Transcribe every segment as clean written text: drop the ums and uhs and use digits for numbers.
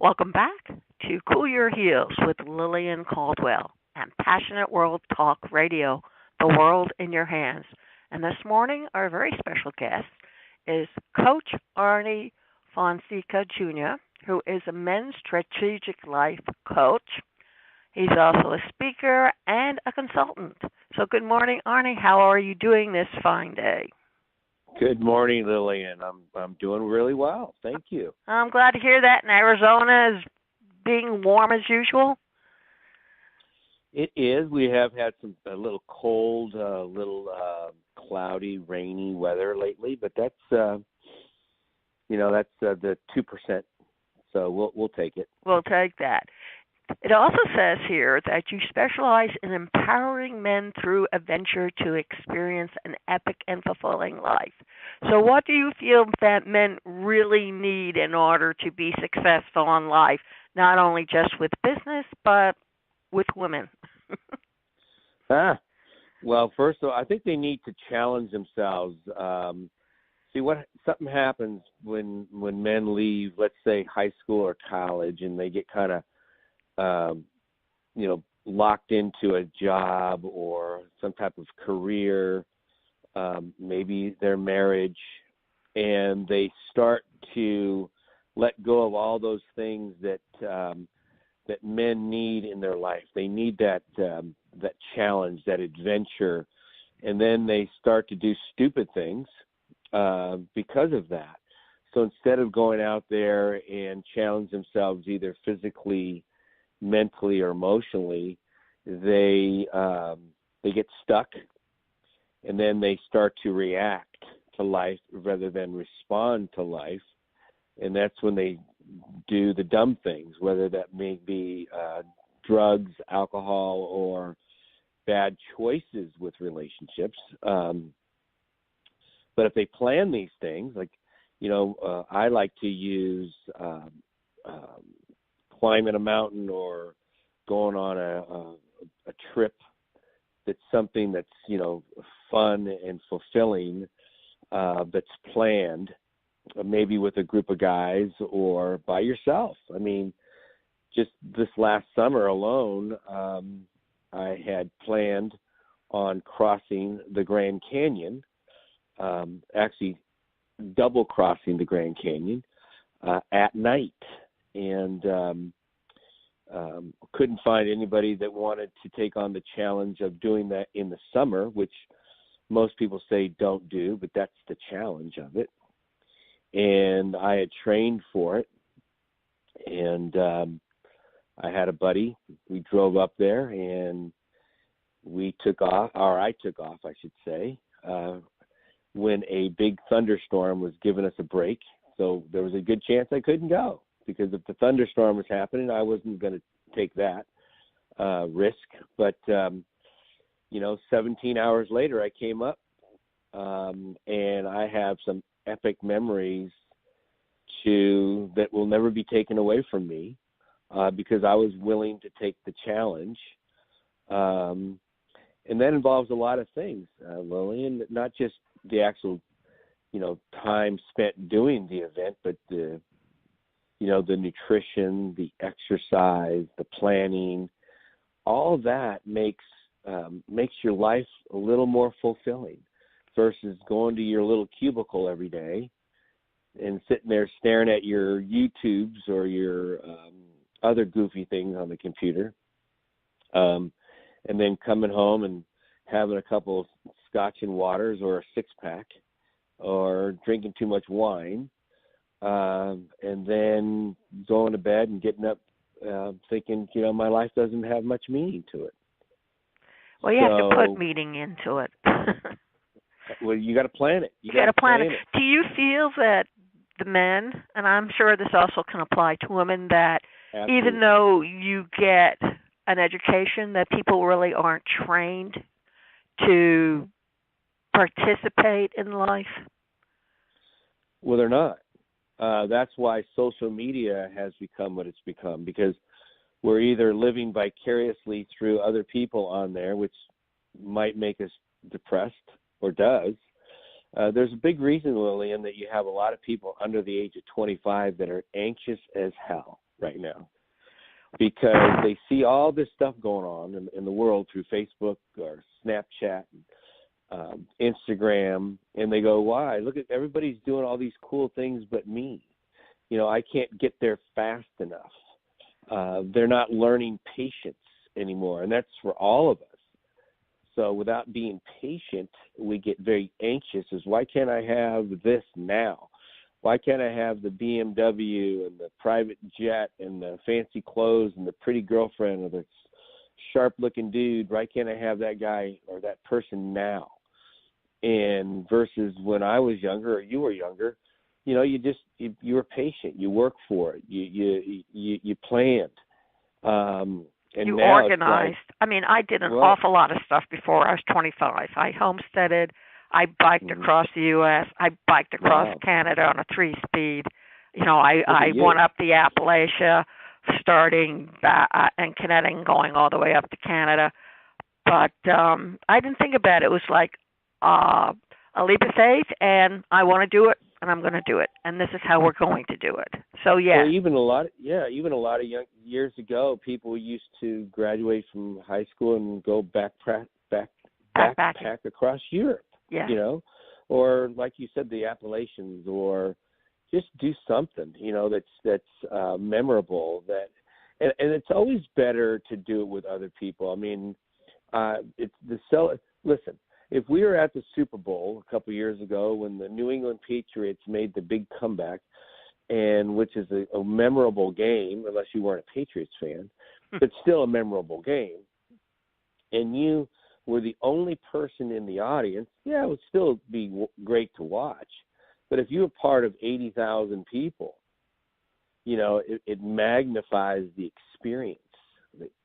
Welcome back to Cool Your Heels with Lillian-Cauldwell and Passionate World Talk Radio, the world in your hands. And this morning, our very special guest is Coach Arnie-Fonseca-Jr., who is a men's strategic life coach. He's also a speaker and a consultant. So good morning, Arnie. How are you doing this fine day? Good morning, Lillian. I'm doing really well. Thank you. I'm glad to hear that. And Arizona is being warm as usual. It is. We have had a little cold, cloudy, rainy weather lately, but that's the 2%. So we'll take it. We'll take that. It also says here that you specialize in empowering men through adventure to experience an epic and fulfilling life. So what do you feel that men really need in order to be successful in life, not only just with business, but with women? Well, first of all, I think they need to challenge themselves. Something happens when men leave, let's say, high school or college, and they get kind of locked into a job or some type of career, maybe their marriage, and they start to let go of all those things that men need in their life. They need that challenge, that adventure, and then they start to do stupid things because of that. So instead of going out there and challenge themselves either physically, mentally, or emotionally, they get stuck, and then they start to react to life rather than respond to life, and that's when they do the dumb things, whether that may be drugs, alcohol, or bad choices with relationships. But if they plan these things, I like to use climbing a mountain or going on a trip that's something that's, fun and fulfilling, that's planned, maybe with a group of guys or by yourself. I mean, just this last summer alone, I had planned on crossing the Grand Canyon, actually double crossing the Grand Canyon at night. And couldn't find anybody that wanted to take on the challenge of doing that in the summer, which most people say don't do, but that's the challenge of it. And I had trained for it, and I had a buddy. We drove up there, and we took off, or I took off, I should say, when a big thunderstorm was giving us a break. So there was a good chance I couldn't go, because if the thunderstorm was happening, I wasn't going to take that risk. But, 17 hours later, I came up, and I have some epic memories that will never be taken away from me, because I was willing to take the challenge. And that involves a lot of things, Lillian, not just the actual, time spent doing the event, but the nutrition, the exercise, the planning, all of that makes your life a little more fulfilling versus going to your little cubicle every day and sitting there staring at your YouTubes or your other goofy things on the computer, and then coming home and having a couple of scotch and waters or a six-pack or drinking too much wine, and then going to bed and getting up thinking, my life doesn't have much meaning to it. Well, you have to put meaning into it. Well, you got to plan it. You got to plan it. Do you feel that the men, and I'm sure this also can apply to women, that Absolutely. Even though you get an education, that people really aren't trained to participate in life? Well, they're not. That's why social media has become what it's become, because we're either living vicariously through other people on there, which might make us depressed, or does. There's a big reason, Lillian, that you have a lot of people under the age of 25 that are anxious as hell. right now, because they see all this stuff going on in the world through Facebook or Snapchat, Instagram, and they go, why? Look at everybody's doing all these cool things but me. I can't get there fast enough. They're not learning patience anymore, and that's for all of us. So without being patient, we get very anxious as, why can't I have this now? Why can't I have the BMW and the private jet and the fancy clothes and the pretty girlfriend or the sharp-looking dude? Why can't I have that guy or that person now? And versus when I was younger or you were younger, you were patient. You worked for it. You planned. And you now organized. I did an awful lot of stuff before I was 25. I homesteaded. I biked across the U.S. I biked across Canada on a 3-speed. I went up the Appalachia, starting in Connecticut and going all the way up to Canada. But I didn't think about it. It was like a leap of faith, and I want to do it, and I'm going to do it, and this is how we're going to do it. So yeah. Well, even a lot of young years ago, people used to graduate from high school and go backpack across Europe. Yeah. Or like you said, the Appalachians, or just do something, that's memorable. And it's always better to do it with other people. Listen, if we were at the Super Bowl a couple years ago when the New England Patriots made the big comeback, and which is a memorable game, unless you weren't a Patriots fan, but still a memorable game, and you were the only person in the audience, it would still be great to watch. But if you were part of 80,000 people, it magnifies the experience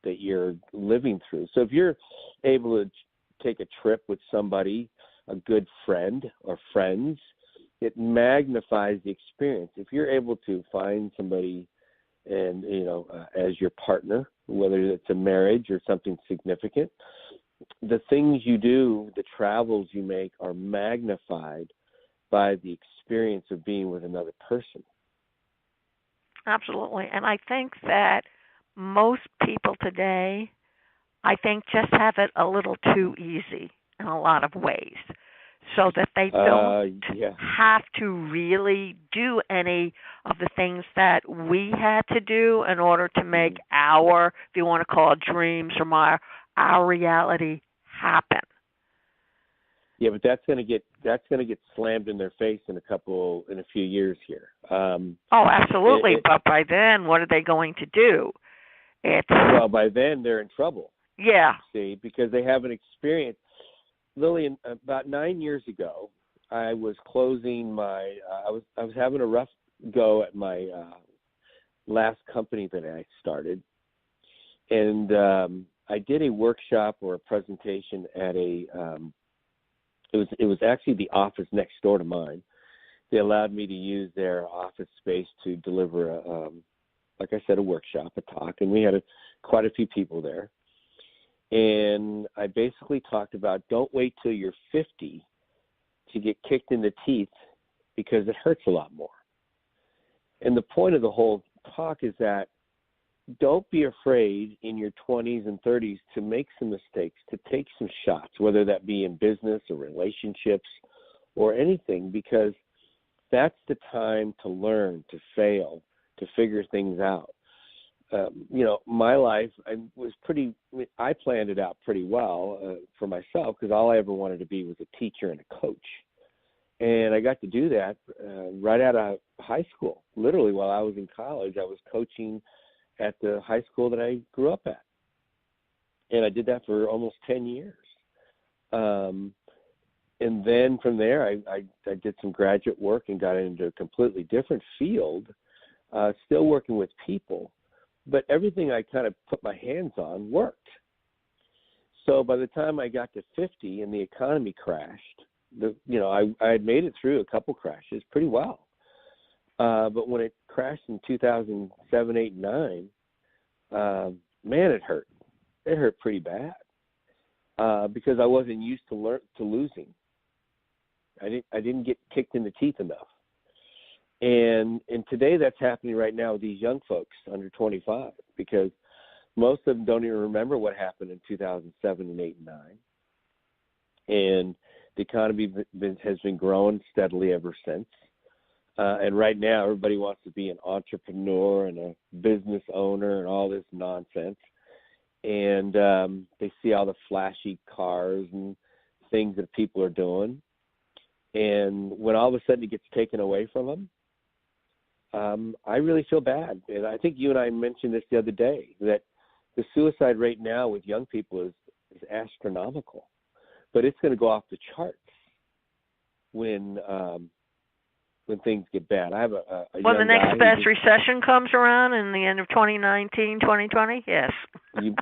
that you're living through. So if you're able to take a trip with somebody, a good friend or friends, it magnifies the experience. If you're able to find somebody and, as your partner, whether it's a marriage or something significant, the things you do, the travels you make are magnified by the experience of being with another person. Absolutely. And I think that most people today, just have it a little too easy in a lot of ways, so that they don't have to really do any of the things that we had to do in order to make our, if you want to call it dreams, or our reality happen. Yeah, but that's going to get slammed in their face in a few years here. Absolutely. But by then, what are they going to do? By then they're in trouble. Yeah. See, because they haven't experienced. Lillian, about 9 years ago, I was closing my. I was having a rough go at my last company that I started, and I did a workshop or a presentation at a. It was actually the office next door to mine. They allowed me to use their office space to deliver like I said, a workshop, a talk, and we had quite a few people there. And I basically talked about, don't wait till you're 50 to get kicked in the teeth, because it hurts a lot more. And the point of the whole talk is that don't be afraid in your 20s and 30s to make some mistakes, to take some shots, whether that be in business or relationships or anything, because that's the time to learn, to fail, to figure things out. My life, I planned it out pretty well for myself, because all I ever wanted to be was a teacher and a coach. And I got to do that right out of high school. Literally, while I was in college, I was coaching at the high school that I grew up at. And I did that for almost 10 years. And then from there, I did some graduate work and got into a completely different field, still working with people. But everything I kind of put my hands on worked. So by the time I got to 50 and the economy crashed, I had made it through a couple crashes pretty well. But when it crashed in 2007, 8, 9, man, it hurt. It hurt pretty bad because I wasn't used to losing. I didn't get kicked in the teeth enough. And today that's happening right now with these young folks under 25, because most of them don't even remember what happened in 2007 and 8 and 9. And the economy has been growing steadily ever since. And right now everybody wants to be an entrepreneur and a business owner and all this nonsense. And they see all the flashy cars and things that people are doing. And when all of a sudden it gets taken away from them, I really feel bad. And I think you and I mentioned this the other day, that the suicide rate now with young people is astronomical. But it's going to go off the charts when things get bad. I have a when the young next guy best recession comes around in the end of 2019, 2020, yes. you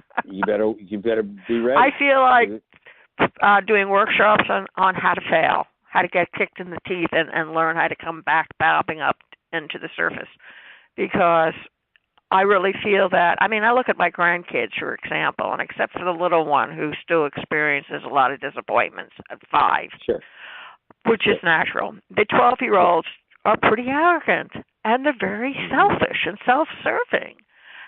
better be ready. I feel like doing workshops on how to fail, how to get kicked in the teeth and learn how to come back bobbing up into the surface. Because I really feel that, I mean, I look at my grandkids, for example, and except for the little one who still experiences a lot of disappointments at 5, sure, which is natural. The 12-year-olds are pretty arrogant, and they're very selfish and self-serving.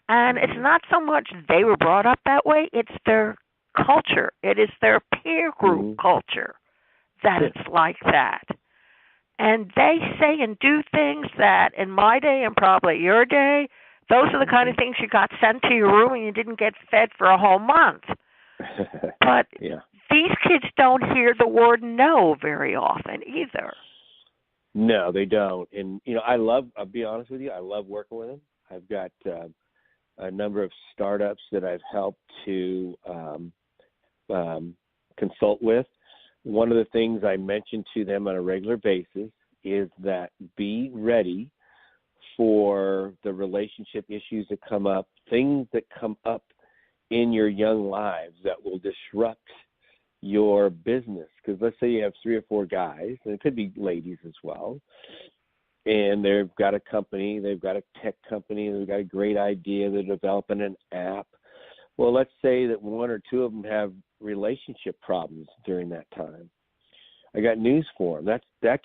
And it's not so much they were brought up that way, it's their culture. It is their peer group culture that it's like that. And they say and do things that in my day and probably your day, those are the kind of things you got sent to your room and you didn't get fed for a whole month. But these kids don't hear the word no very often either. No, they don't. And, I'll be honest with you, I love working with them. I've got a number of startups that I've helped to consult with. One of the things I mention to them on a regular basis is that be ready for the relationship issues that come up, things that come up in your young lives that will disrupt your business. Because let's say you have 3 or 4 guys, and it could be ladies as well, and they've got a company, they've got a tech company, they've got a great idea, they're developing an app. Well, let's say that 1 or 2 of them have relationship problems during that time. I got news for them. That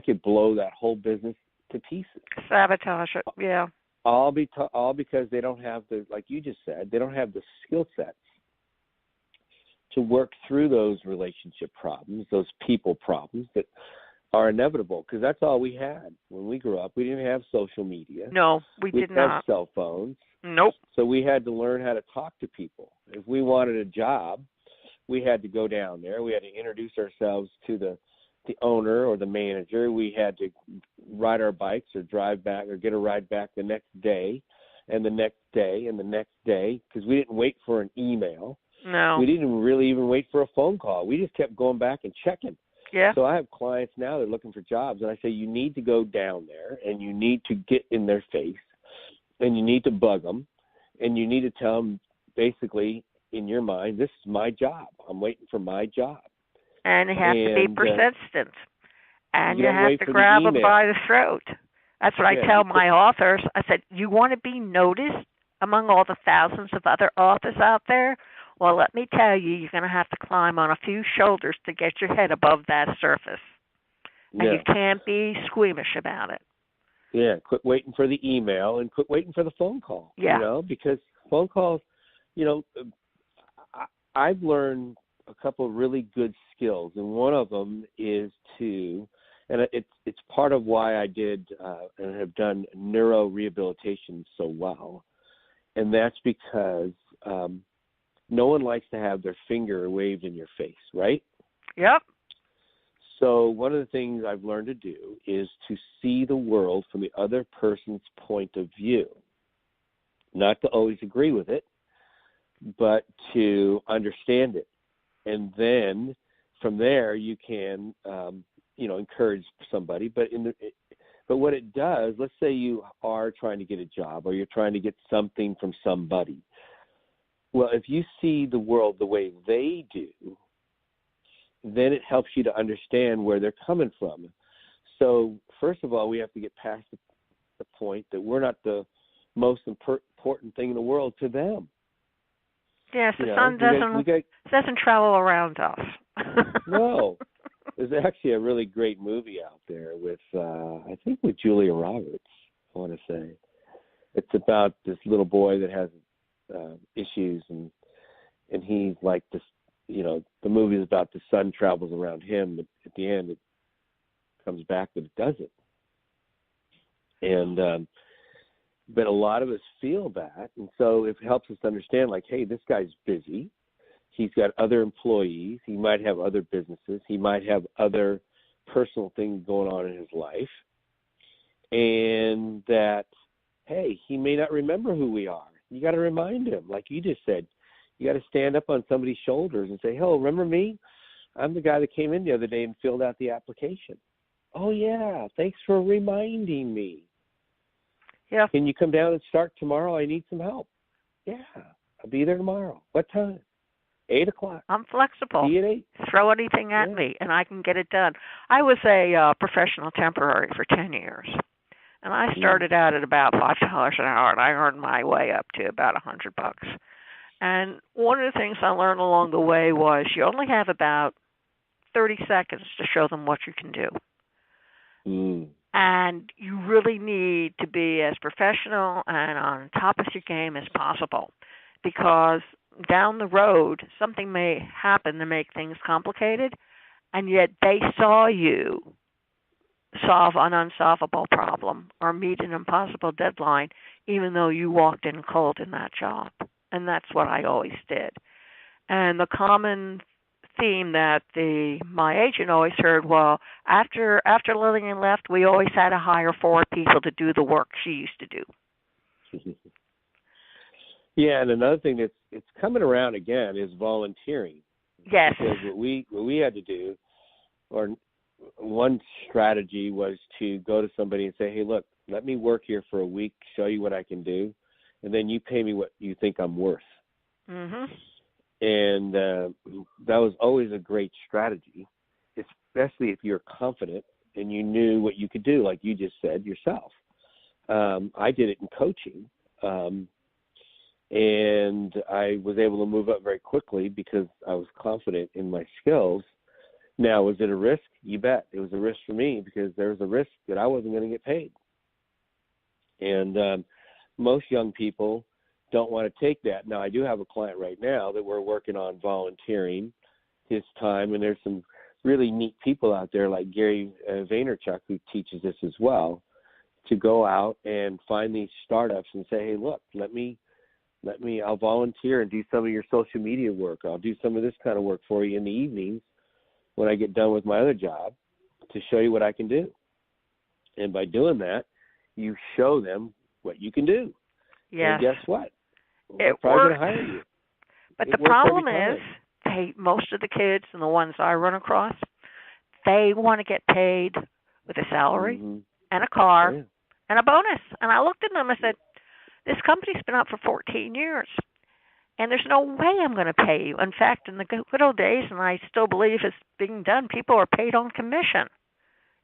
could blow that whole business to pieces. Sabotage it, yeah. All because they don't have like you just said, they don't have the skill sets to work through those relationship problems, those people problems that are inevitable. Because that's all we had when we grew up. We didn't have social media. No, we did not. We didn't have cell phones. Nope. So we had to learn how to talk to people. If we wanted a job, we had to go down there. We had to introduce ourselves to the owner or the manager. We had to ride our bikes or drive back or get a ride back the next day and the next day and the next day, because we didn't wait for an email. No. We didn't really even wait for a phone call. We just kept going back and checking. Yeah. So I have clients now that are looking for jobs, and I say you need to go down there and you need to get in their face and you need to bug them and you need to tell them basically in your mind, this is my job. I'm waiting for my job. And you have to be persistent. And you have to grab them by the throat. That's what I tell my authors. I said, you want to be noticed among all the thousands of other authors out there? Well, let me tell you, you're going to have to climb on a few shoulders to get your head above that surface. And you can't be squeamish about it. Yeah, quit waiting for the email and quit waiting for the phone call. Yeah. Because phone calls, I've learned a couple of really good skills, and one of them is to, and it's part of why I did and have done neurorehabilitation so well, and that's because no one likes to have their finger waved in your face, right? Yep. So one of the things I've learned to do is to see the world from the other person's point of view, not to always agree with it, but to understand it. And then from there you can, encourage somebody. But what it does, let's say you are trying to get a job or you're trying to get something from somebody. Well, if you see the world the way they do, then it helps you to understand where they're coming from. So first of all, we have to get past the point that we're not the most important thing in the world to them. Yes, the sun doesn't travel around us. No. There's actually a really great movie out there with, I think with Julia Roberts, I want to say. It's about this little boy that has issues, and he's like this, the movie is about the sun travels around him, but at the end it comes back that it doesn't. And, but a lot of us feel that, and so it helps us understand, like, hey, this guy's busy. He's got other employees. He might have other businesses. He might have other personal things going on in his life. And that, hey, he may not remember who we are. You got to remind him, like you just said. You got to stand up on somebody's shoulders and say, hey, remember me? I'm the guy that came in the other day and filled out the application. Oh, yeah, thanks for reminding me. Yeah. Can you come down and start tomorrow? I need some help. Yeah, I'll be there tomorrow. What time? 8 o'clock. I'm flexible. Be at 8. Throw anything at me, and I can get it done. I was a professional temporary for 10 years, and I started out at about $5 an hour, and I earned my way up to about $100. And one of the things I learned along the way was you only have about 30 seconds to show them what you can do. And you really need to be as professional and on top of your game as possible, because down the road, something may happen to make things complicated, and yet they saw you solve an unsolvable problem or meet an impossible deadline, even though you walked in cold in that job. And that's what I always did. And the common theme that my agent always heard, well, after Lillian left, we always had to hire 4 people to do the work she used to do. Yeah, and another thing it's coming around again is volunteering. Yes. Because what we had to do, or one strategy was to go to somebody and say, hey, look, let me work here for a week, show you what I can do, and then you pay me what you think I'm worth. Mm-hmm. And that was always a great strategy, especially if you're confident and you knew what you could do, like you just said yourself. I did it in coaching. And I was able to move up very quickly because I was confident in my skills. Now, was it a risk? You bet. It was a risk for me because there was a risk that I wasn't going to get paid. And most young people don't want to take that. Now, I do have a client right now that we're working on volunteering his time, and there's some really neat people out there like Gary Vaynerchuk, who teaches this as well, to go out and find these startups and say, hey, look, I'll volunteer and do some of your social media work. I'll do some of this kind of work for you in the evenings when I get done with my other job to show you what I can do. And by doing that, you show them what you can do. Yes. And guess what? They're probably going to hire you. But the problem is, most of the kids and the ones I run across, they want to get paid with a salary and a car and a bonus. And I looked at them and I said, this company's been up for 14 years, and there's no way I'm going to pay you. In fact, in the good old days, and I still believe it's being done, people are paid on commission.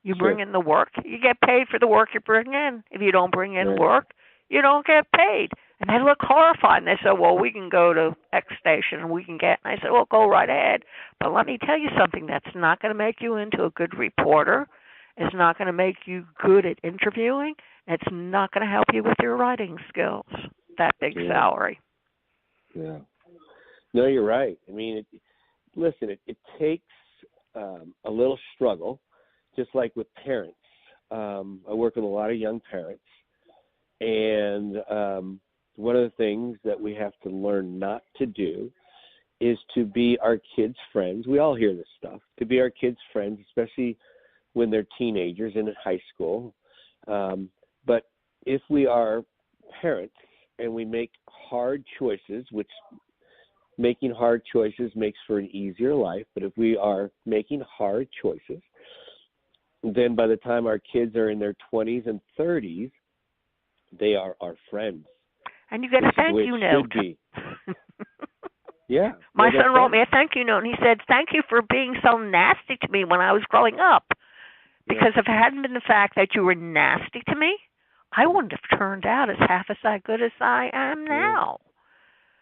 You bring in the work, you get paid for the work you bring in. If you don't bring in work, you don't get paid. And they look horrified, and they said, well, we can go to X station, and we can get, and I said, well, go right ahead. But let me tell you something, that's not going to make you into a good reporter. It's not going to make you good at interviewing. It's not going to help you with your writing skills, that big salary. Yeah. No, you're right. I mean, it takes a little struggle, just like with parents. I work with a lot of young parents, and one of the things that we have to learn not to do is to be our kids' friends. We all hear this stuff, to be our kids' friends, especially when they're teenagers and in high school. But if we are parents and we make hard choices, which making hard choices makes for an easier life, but if we are making hard choices, then by the time our kids are in their 20s and 30s, they are our friends. And you get a thank you note. Yeah. My son wrote me a thank you note, and he said, thank you for being so nasty to me when I was growing up. Because if it hadn't been the fact that you were nasty to me, I wouldn't have turned out as half as good as I am now.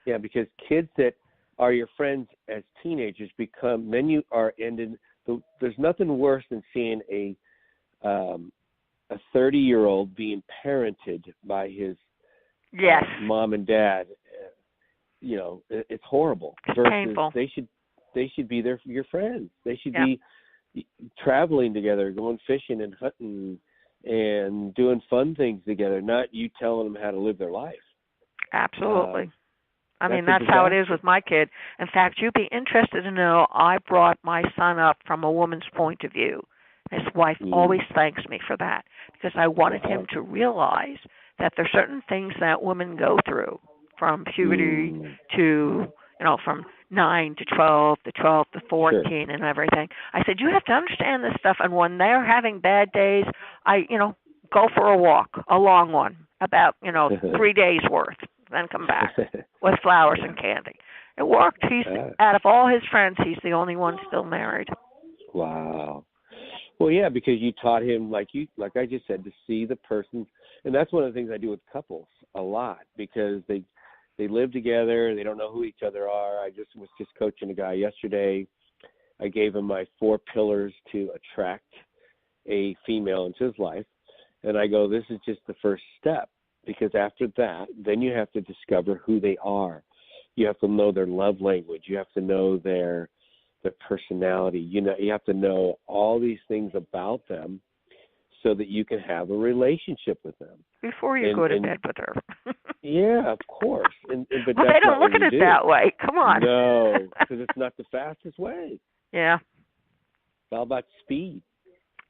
Yeah, because kids that are your friends as teenagers then you are ended there's nothing worse than seeing a 30-year-old being parented by his Yes. mom and dad. It's horrible. It's versus painful. They should be your friends. They should Yeah. be traveling together, going fishing and hunting and doing fun things together, not you telling them how to live their life. Absolutely. I mean, that's that's how it is with my kid. In fact, you'd be interested to know I brought my son up from a woman's point of view. His wife always thanks me for that because I wanted him to realize that there are certain things that women go through from puberty to, from 9 to 12 to 12 to 14 Sure. and everything. I said, you have to understand this stuff. And when they're having bad days, I, go for a walk, a long one, about, 3 days worth, then come back with flowers and candy. It worked. He's out of all his friends, he's the only one still married. Wow. Well, yeah, because you taught him, like I just said, to see the person, and that's one of the things I do with couples a lot because they live together, they don't know who each other are. I was coaching a guy yesterday. I gave him my 4 pillars to attract a female into his life, and I go, this is just the first step. Because after that, then you have to discover who they are. You have to know their love language. You have to know their personality. You have to know all these things about them so that you can have a relationship with them. Before you go to bed with her. Yeah, of course. But well, that's they don't look at it that way. Come on. No, because it's not the fastest way. Yeah. It's all about speed.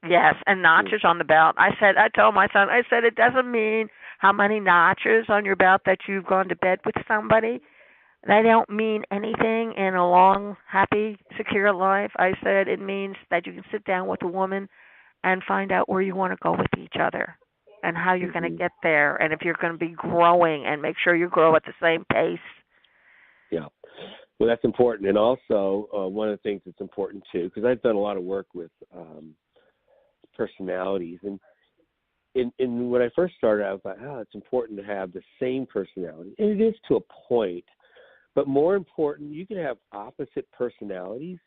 Yes, and notches on the belt. I told my son, it doesn't mean how many notches on your belt that you've gone to bed with somebody. They don't mean anything in a long, happy, secure life. I said it means that you can sit down with a woman and find out where you want to go with each other and how you're going to get there and if you're going to be growing and make sure you grow at the same pace. Yeah. Well, that's important. And also, one of the things that's important, too, because I've done a lot of work with personalities. And when I first started, I was like, it's important to have the same personality. And it is to a point. But more important, you can have opposite personalities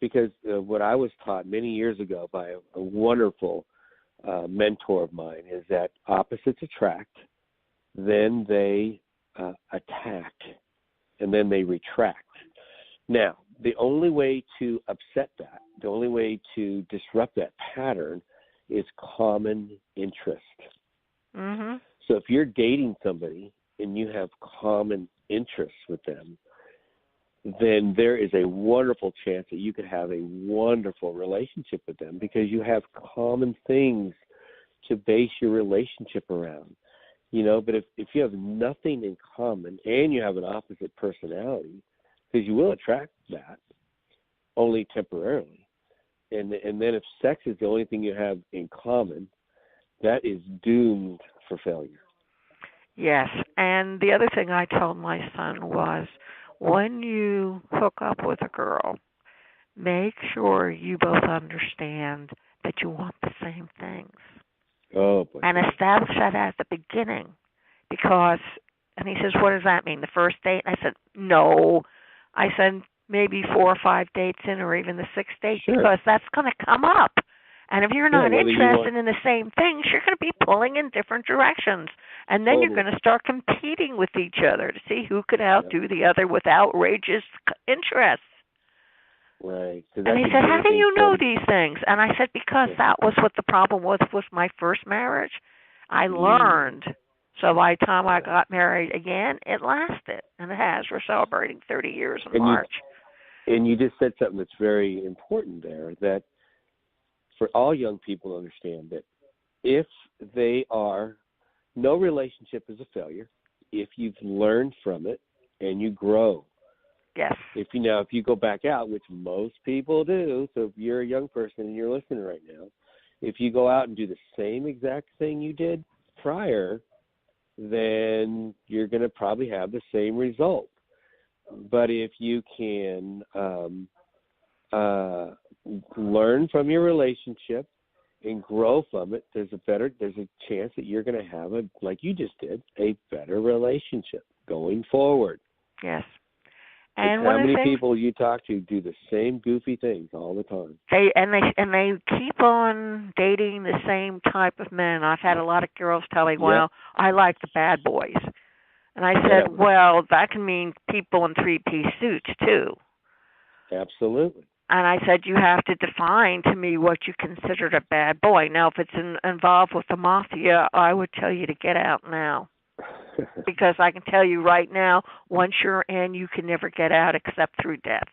because what I was taught many years ago by a wonderful mentor of mine is that opposites attract, then they attack, and then they retract. Now, the only way to upset that, the only way to disrupt that pattern is common interest. Mm-hmm. So if you're dating somebody and you have common interests with them, then there is a wonderful chance that you could have a wonderful relationship with them because you have common things to base your relationship around. But if you have nothing in common and you have an opposite personality, because you will attract that only temporarily. And then if sex is the only thing you have in common, that is doomed for failure. Yes, and the other thing I told my son was when you hook up with a girl, make sure you both understand that you want the same things. Oh, boy. And establish that at the beginning and he says, what does that mean, the first date? I said, no. I said, maybe 4 or 5 dates in or even the 6th date because that's going to come up. And if you're not interested in the same things, you're going to be pulling in different directions. And then you're going to start competing with each other to see who could outdo the other with outrageous interests. Right. And he said, how do you know these things? And I said, because that was what the problem was my first marriage. I learned. So by the time I got married again, it lasted. And it has. We're celebrating 30 years in March. And you just said something that's very important there, that for all young people to understand that if they are, no relationship is a failure if you've learned from it and you grow. Yes. If you go back out, which most people do, so if you're a young person and you're listening right now, if you go out and do the same exact thing you did prior, then you're going to probably have the same result. But if you can learn from your relationship and grow from it, there's a chance that you're going to have like you just did, a better relationship going forward. Yes. And how many people you talk to do the same goofy things all the time? They keep on dating the same type of men. I've had a lot of girls tell me, "Well, I like the bad boys," and I said, "Well, that can mean people in three-piece suits too." Absolutely. And I said, "You have to define to me what you considered a bad boy. Now, if it's involved with the mafia, I would tell you to get out now." Because I can tell you right now, once you're in, you can never get out except through death.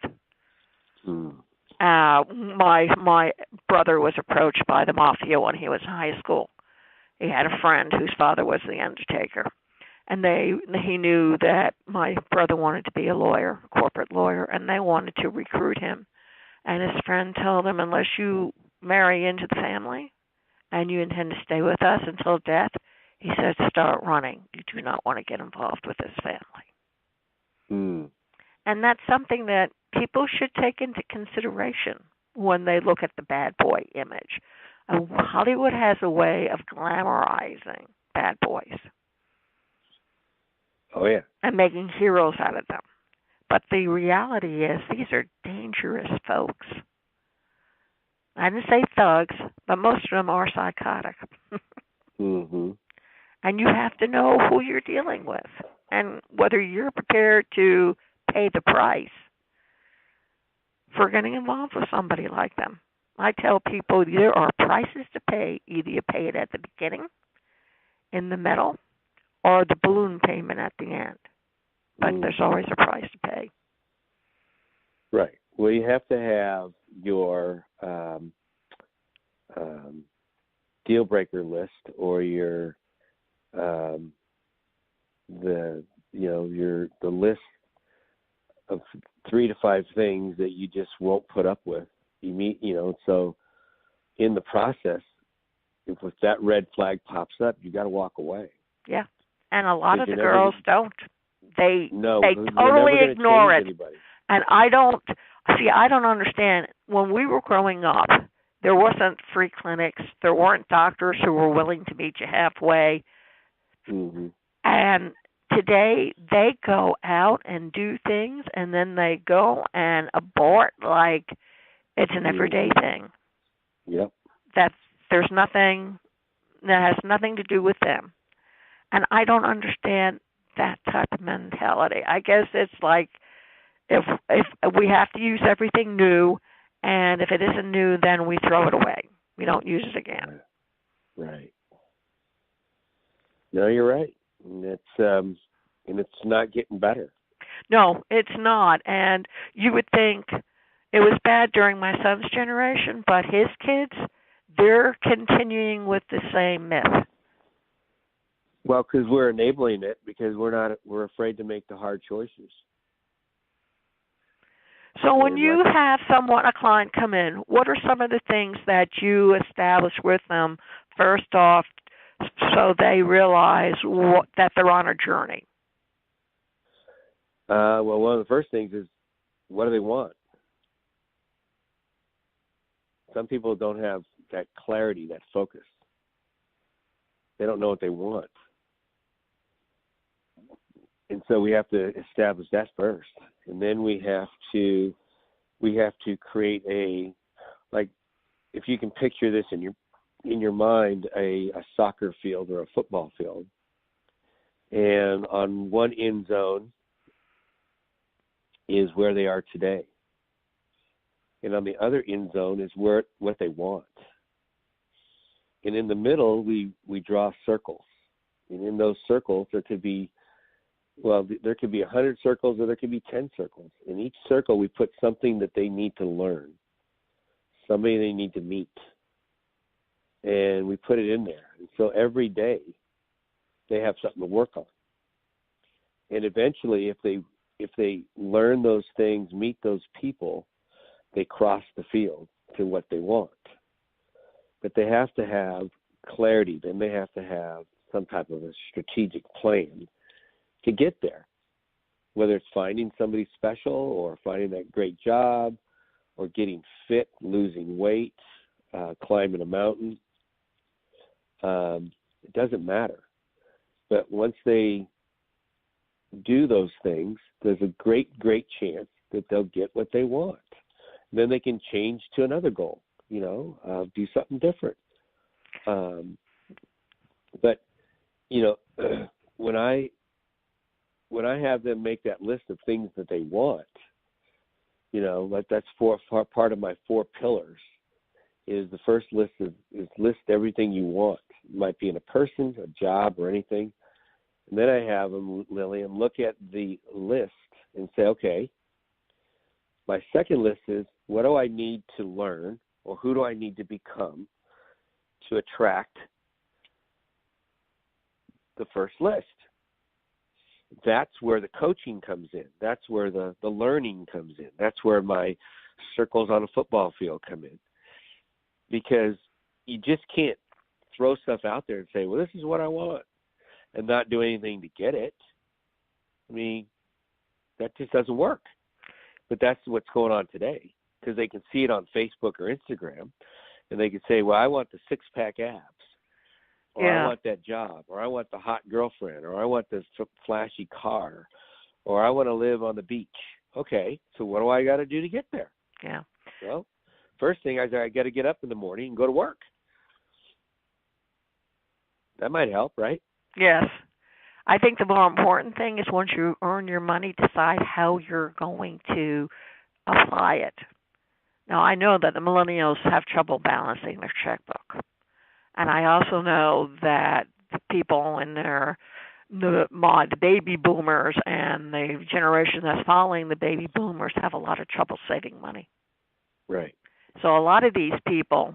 My brother was approached by the mafia when he was in high school. He had a friend whose father was the undertaker, and he knew that my brother wanted to be a lawyer, a corporate lawyer, and they wanted to recruit him. And his friend told him, unless you marry into the family and you intend to stay with us until death, he said, start running. You do not want to get involved with this family. And that's something that people should take into consideration when they look at the bad boy image. Hollywood has a way of glamorizing bad boys. Oh, yeah. And making heroes out of them. But the reality is these are dangerous folks. I didn't say thugs, but most of them are psychotic. And you have to know who you're dealing with and whether you're prepared to pay the price for getting involved with somebody like them. I tell people there are prices to pay. Either you pay it at the beginning, in the middle, or the balloon payment at the end. But there's always a price to pay. Right. Well, you have to have your deal breaker list or your the list of 3 to 5 things that you just won't put up with. So in the process, if that red flag pops up, you got to walk away. Yeah, and a lot of the girls don't. They totally ignore it. And I don't understand. When we were growing up, there wasn't free clinics. There weren't doctors who were willing to meet you halfway. And today, they go out and do things, and then they go and abort like it's an everyday thing. Yep. There's nothing that has nothing to do with them. And I don't understand that type of mentality. I guess it's like if we have to use everything new, and if it isn't new, then we throw it away. We don't use it again. Right. No, you're right. And it's not getting better. No, it's not. And you would think it was bad during my son's generation, but his kids, they're continuing with the same myth. Well, because we're enabling it, because we're afraid to make the hard choices. So when you have a client come in, what are some of the things that you establish with them first off so they realize that they're on a journey? Well, one of the first things is, what do they want? Some people don't have that clarity, that focus. They don't know what they want. And so we have to establish that first. And then we have to create if you can picture this in your mind, a soccer field or a football field. And on one end zone is where they are today. And on the other end zone is what they want. And in the middle, we draw circles. And in those circles, there could be 100 circles or there could be 10 circles. In each circle, we put something that they need to learn, somebody they need to meet. And we put it in there. And so every day, they have something to work on. And eventually, if they learn those things, meet those people, they cross the field to what they want. But they have to have clarity. Then they have to have some type of a strategic plan to get there, whether it's finding somebody special or finding that great job or getting fit, losing weight, climbing a mountain. It doesn't matter. But once they do those things, there's a great, great chance that they'll get what they want. Then they can change to another goal, do something different. But, when I have them make that list of things that they want, that's part of my 4 pillars. Is the first list is list everything you want. It might be in a person, a job, or anything. And then I have them, Lillian, look at the list and say, okay, my second list is what do I need to learn, or who do I need to become to attract the first list? That's where the coaching comes in. That's where the learning comes in. That's where my circles on a football field come in. Because you just can't throw stuff out there and say, well, this is what I want, and not do anything to get it. I mean, that just doesn't work. But that's what's going on today, because they can see it on Facebook or Instagram, and they can say, well, I want the six-pack abs, or I want that job, or I want the hot girlfriend, or I want this flashy car, or I want to live on the beach. Okay, so what do I got to do to get there? Yeah. Well, first thing I got to get up in the morning and go to work. That might help, right? Yes. I think the more important thing is once you earn your money, decide how you're going to apply it. Now, I know that the millennials have trouble balancing their checkbook. And I also know that the people in the baby boomers and the generation that's following the baby boomers have a lot of trouble saving money. Right. So a lot of these people,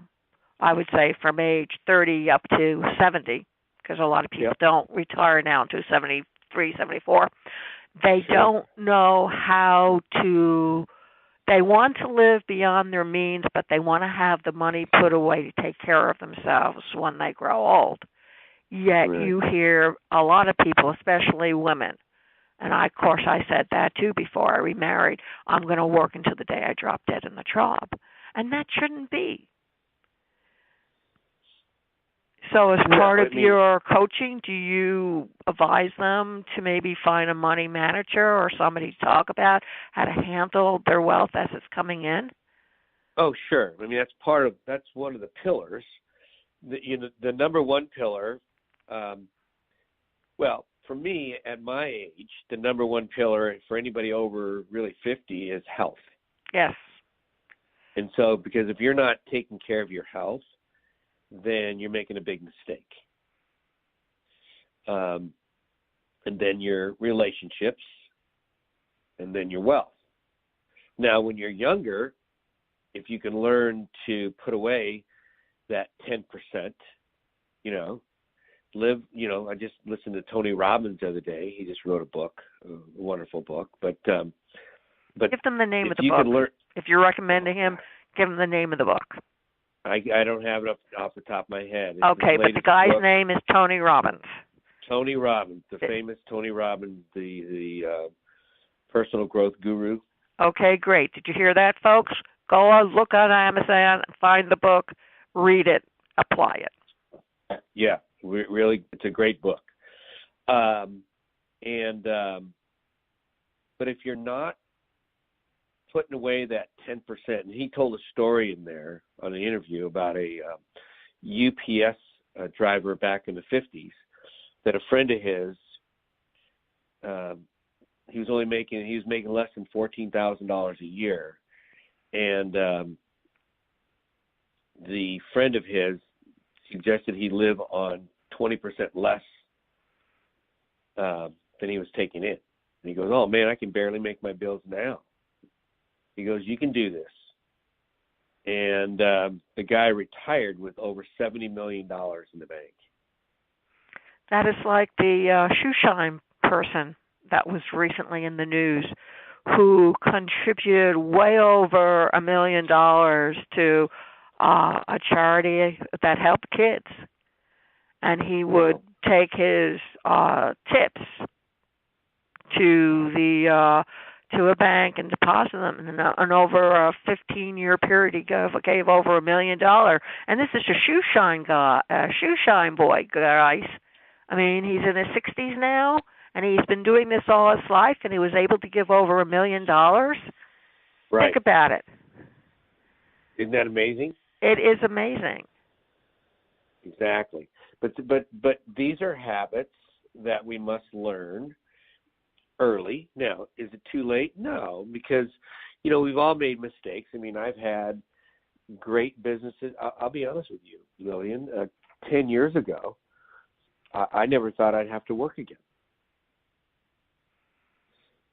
I would say from age 30 up to 70, because a lot of people don't retire now until 73, 74, they don't know how to, they want to live beyond their means, but they want to have the money put away to take care of themselves when they grow old. Yet you hear a lot of people, especially women, and of course I said that too before I remarried, I'm going to work until the day I drop dead in the job. And that shouldn't be. So as part of your coaching, do you advise them to maybe find a money manager or somebody to talk about how to handle their wealth as it's coming in? Oh, sure. I mean, that's one of the pillars. The number one pillar, for me, at my age, the number one pillar for anybody over really 50 is health. Yes. And so, because if you're not taking care of your health, then you're making a big mistake. And then your relationships, and then your wealth. Now, when you're younger, if you can learn to put away that 10%, I just listened to Tony Robbins the other day. He just wrote a book, a wonderful book. But give them the name of the book. If you're recommending him, give them the name of the book. I don't have it off the top of my head. Okay, but the guy's name is Tony Robbins. Tony Robbins, the famous Tony Robbins, the personal growth guru. Okay, great. Did you hear that, folks? Go look on Amazon, find the book, read it, apply it. Yeah, really, it's a great book. But if you're not putting away that 10%, and he told a story in there on an interview about a UPS driver back in the 50s, that a friend of his, he was making less than $14,000 a year, and the friend of his suggested he live on 20% less than he was taking in. And he goes, "Oh man, I can barely make my bills now." He goes, "You can do this." And the guy retired with over $70 million in the bank. That is like the shoe shine person that was recently in the news who contributed way over $1 million to a charity that helped kids. And he would take his tips to a bank and deposit them, and over a 15-year period, he gave over $1 million. And this is a shoe shine boy, guys. I mean, he's in his 60s now, and and he's been doing this all his life, and he was able to give over $1 million. Right. Think about it. Isn't that amazing? It is amazing. Exactly. But these are habits that we must learn early. Now, is it too late? No, because, we've all made mistakes. I mean, I've had great businesses. I'll be honest with you, Lillian. 10 years ago, I never thought I'd have to work again.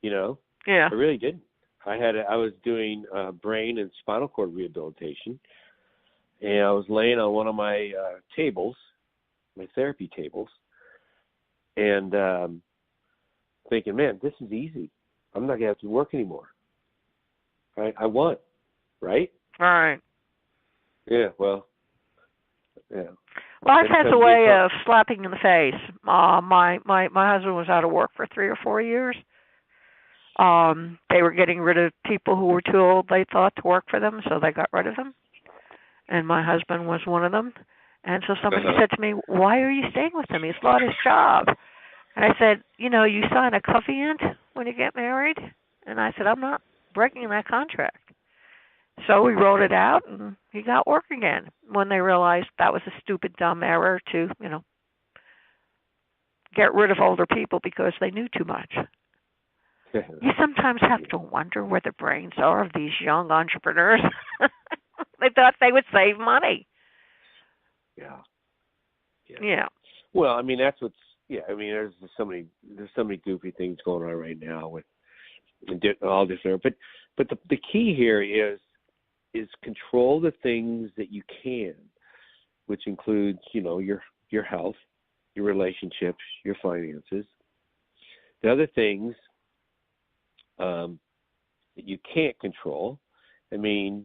Yeah. I really didn't. I was doing brain and spinal cord rehabilitation, and I was laying on one of my tables, my therapy tables, and thinking, man, this is easy. I'm not going to have to work anymore. I won, right? Right. Yeah, well, yeah. Life has a way of slapping in the face. My husband was out of work for 3 or 4 years. They were getting rid of people who were too old, they thought, to work for them, so they got rid of them. And my husband was one of them. And so somebody said to me, why are you staying with him? He's lost his job. And I said, you sign a covenant when you get married. And I said, I'm not breaking that contract. So we wrote it out, and he got work again when they realized that was a stupid, dumb error to, get rid of older people because they knew too much. You sometimes have to wonder where the brains are of these young entrepreneurs. They thought they would save money. Yeah. Well, I mean, that's what's. Yeah, I mean, there's so many goofy things going on right now with all this. But the key here is control the things that you can, which includes your health, your relationships, your finances. The other things that you can't control, I mean,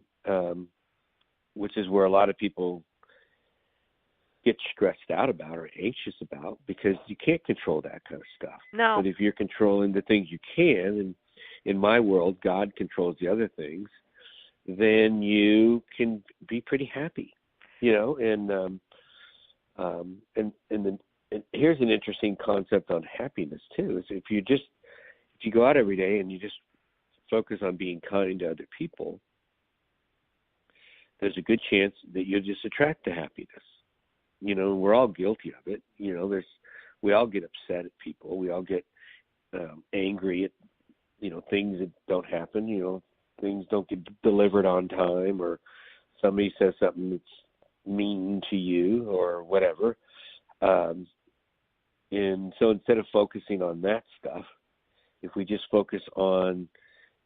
which is where a lot of people get stressed out about or anxious about, because you can't control that kind of stuff. No. But if you're controlling the things you can, and in my world, God controls the other things, then you can be pretty happy, And here's an interesting concept on happiness too. Is if you go out every day and you just focus on being kind to other people, there's a good chance that you'll just attract the happiness. We're all guilty of it. We all get upset at people. We all get angry at things that don't happen. Things don't get delivered on time, or somebody says something that's mean to you or whatever. And so instead of focusing on that stuff, if we just focus on,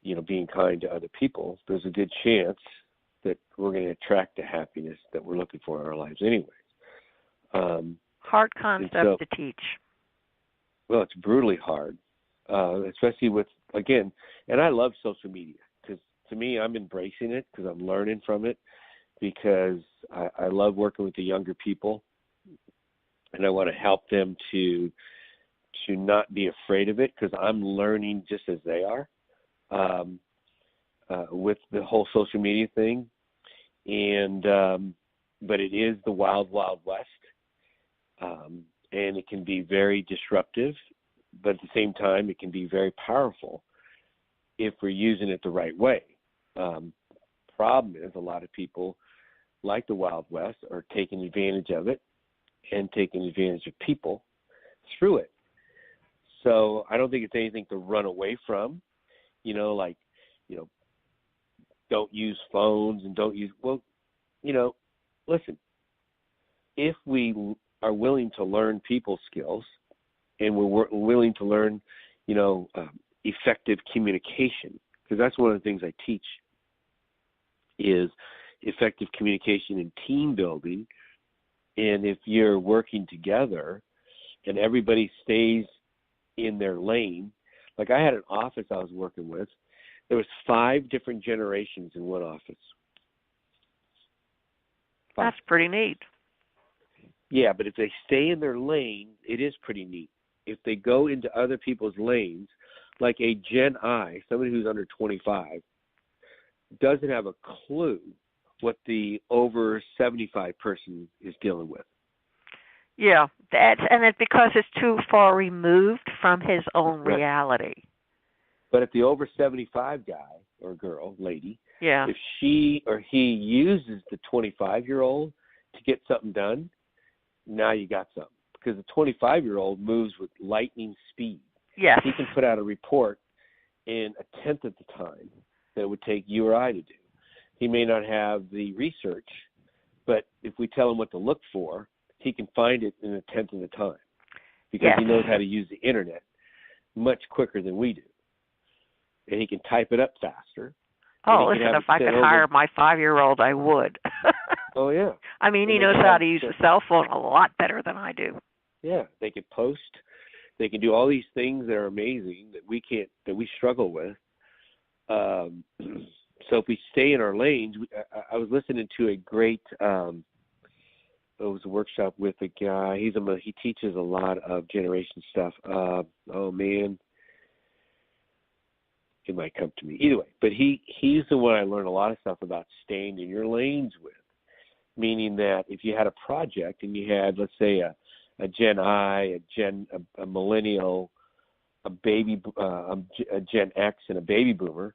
being kind to other people, there's a good chance that we're going to attract the happiness that we're looking for in our lives anyways. Hard concept to teach. Well, it's brutally hard, especially with, again, and I love social media. To me, I'm embracing it because I'm learning from it, because I love working with the younger people, and I want to help them to not be afraid of it, because I'm learning just as they are with the whole social media thing. And but it is the wild, wild west, and it can be very disruptive, but at the same time, it can be very powerful if we're using it the right way. Problem is, a lot of people, like the Wild West, are taking advantage of it and taking advantage of people through it. So I don't think it's anything to run away from, don't use phones and don't use, listen, if we are willing to learn people skills and we're willing to learn, effective communication, because that's one of the things I teach, is effective communication and team building. And if you're working together and everybody stays in their lane, like I had an office I was working with, there was 5 different generations in one office. 5. That's pretty neat. Yeah, but if they stay in their lane, it is pretty neat. If they go into other people's lanes, like a Gen I, somebody who's under 25, doesn't have a clue what the over 75 person is dealing with. Yeah, it's because it's too far removed from his own Right. reality. But if the over 75 guy or girl, lady, Yeah. if she or he uses the 25-year-old to get something done, now you got something. Because the 25-year-old moves with lightning speed. Yes. He can put out a report in a tenth of the time that it would take you or I to do. He may not have the research, but if we tell him what to look for, he can find it in a tenth of the time because he knows how to use the internet much quicker than we do. And he can type it up faster. Oh, listen, if I could hire my 5-year-old, I would. Oh, yeah. I mean, he knows how to use a cell phone a lot better than I do. Yeah, they can post. They can do all these things that are amazing that we can't, that we struggle with. So if we stay in our lanes, I was listening to a great, it was a workshop with a guy. He teaches a lot of generation stuff. Oh man, it might come to me either way. But he's the one I learned a lot of stuff about staying in your lanes with. Meaning that if you had a project and you had, let's say, a Gen I, a millennial, a Gen X, and a baby boomer,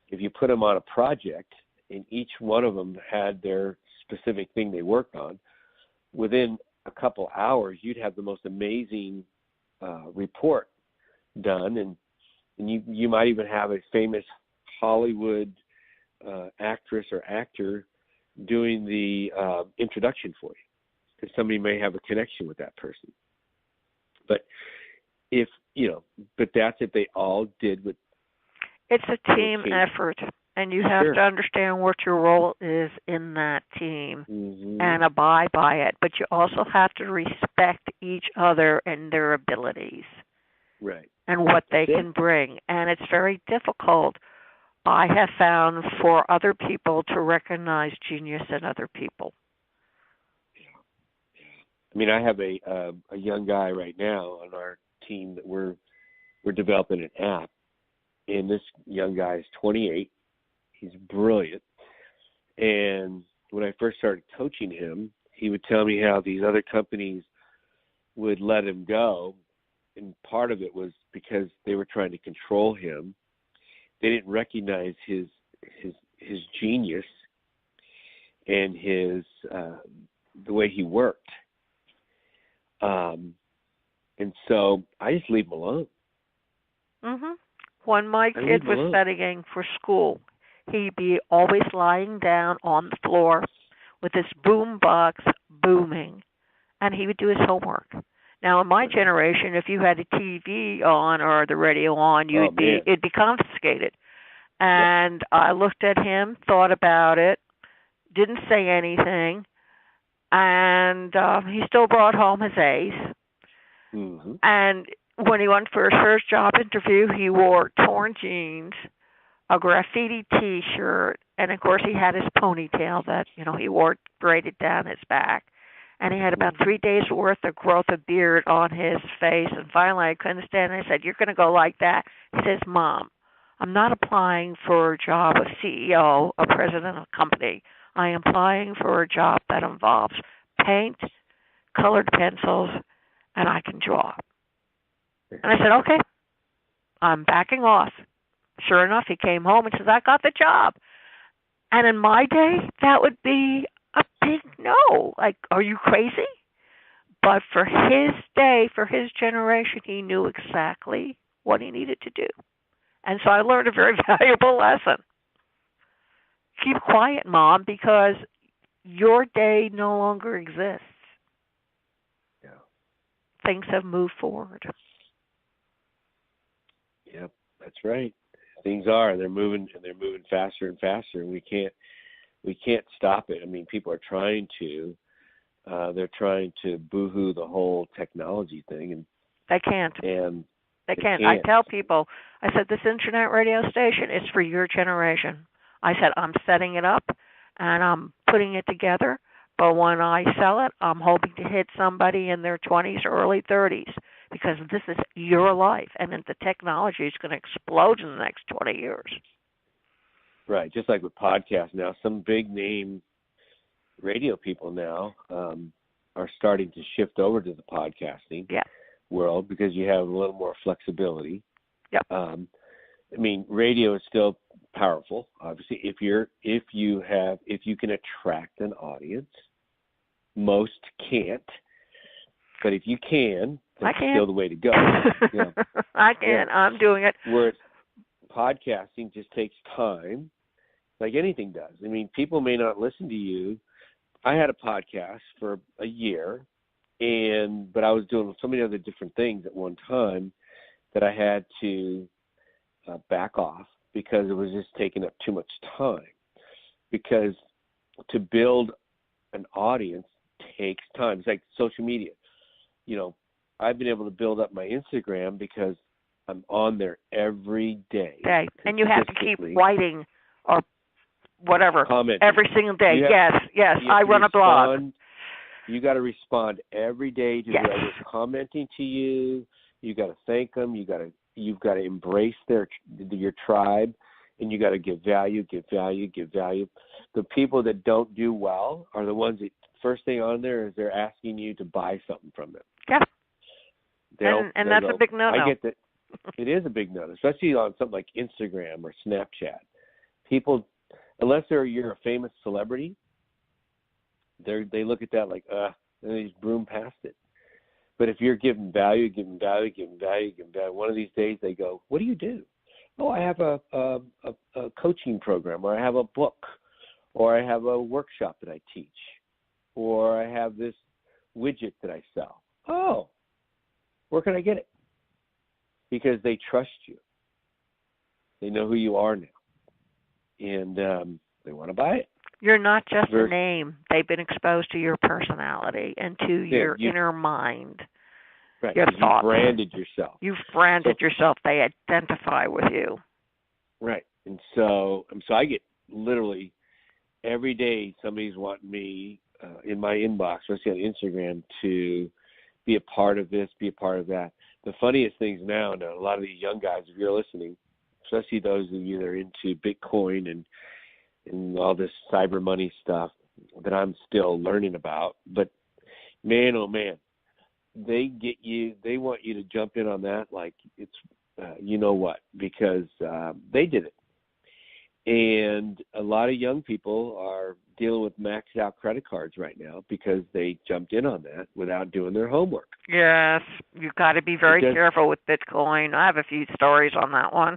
if you put them on a project and each one of them had their specific thing they worked on, within a couple hours you'd have the most amazing report done, and you might even have a famous Hollywood actress or actor doing the introduction for you, because somebody may have a connection with that person. But that's if they all did what. It's a team effort, and you have to understand what your role is in that team and abide by it. But you also have to respect each other and their abilities, right, and what they can bring. And it's very difficult, I have found, for other people to recognize genius in other people. I mean, I have a young guy right now on our team that we're developing an app, and this young guy is 28. He's brilliant. And when I first started coaching him, he would tell me how these other companies would let him go, and part of it was because they were trying to control him. They didn't recognize his genius and his the way he worked. And so I just leave him alone. When my kid was studying for school, he'd be always lying down on the floor with his boom box booming, and he would do his homework. Now, in my generation, if you had a TV on or the radio on, it'd be confiscated. And I looked at him, thought about it, didn't say anything, and he still brought home his A's. And when he went for his first job interview, he wore torn jeans, a graffiti T-shirt, and of course he had his ponytail that he wore braided down his back. And he had about 3 days worth of growth of beard on his face. And finally, I couldn't stand it. I said, "You're going to go like that?" He says, "Mom, I'm not applying for a job of CEO or president of a company. I am applying for a job that involves paint, colored pencils, and I can draw." And I said, "Okay, I'm backing off." Sure enough, he came home and says, "I got the job." And in my day, that would be a big no. Like, are you crazy? But for his day, for his generation, he knew exactly what he needed to do. And so I learned a very valuable lesson. Keep quiet, Mom, because your day no longer exists. Yeah. Things have moved forward. Yep, that's right. Things are. They're moving, and they're moving faster and faster, and we can't stop it. I mean, people are trying to. They're trying to boo-hoo the whole technology thing, and they can't. And they can't. I tell people, I said, this internet radio station is for your generation. I said, I'm setting it up, and I'm putting it together, but when I sell it, I'm hoping to hit somebody in their 20s or early 30s, because this is your life, and then the technology is going to explode in the next 20 years. Right, just like with podcasts now, some big name radio people now, are starting to shift over to the podcasting world because you have a little more flexibility. Yep. I mean, radio is still powerful. Obviously, if you can attract an audience, most can't. But if you can, that's still the way to go. Yeah. I can. Yeah. I'm doing it. Whereas podcasting just takes time, like anything does. I mean, people may not listen to you. I had a podcast for a year, but I was doing so many other different things at one time that I had to back off because it was just taking up too much time. Because to build an audience takes time. It's like social media. You know, I've been able to build up my Instagram because I'm on there every day. Okay. And you have to keep writing or whatever commenting every single day. Yes. I run a blog. You got to respond every day to whoever's commenting to you. You got to thank them. You've got to embrace your tribe, and you got to give value. The people that don't do well are the ones that first thing on there is they're asking you to buy something from them. Yeah. And that's a big no-no. I get that. It is a big no-no, especially on something like Instagram or Snapchat. People, unless you're a famous celebrity, they look at that like, and they just broom past it. But if you're giving value, one of these days they go, what do you do? Oh, I have a coaching program, or I have a book, or I have a workshop that I teach, or I have this widget that I sell. Oh, where can I get it? Because they trust you. They know who you are now. And they want to buy it. You're not just a name. They've been exposed to your personality and to your inner mind. Right. Your thoughts. You've branded yourself. You've branded yourself. They identify with you. Right. And so I get literally every day somebody's wanting me in my inbox, especially on Instagram, to be a part of this, be a part of that. The funniest things now, a lot of these young guys, if you're listening, especially those of you that are into Bitcoin and all this cyber money stuff that I'm still learning about. But man, oh man, they want you to jump in on that like it's you know what, because they did it. And a lot of young people are dealing with maxed out credit cards right now because they jumped in on that without doing their homework. Yes, you've got to be very careful with Bitcoin. I have a few stories on that one.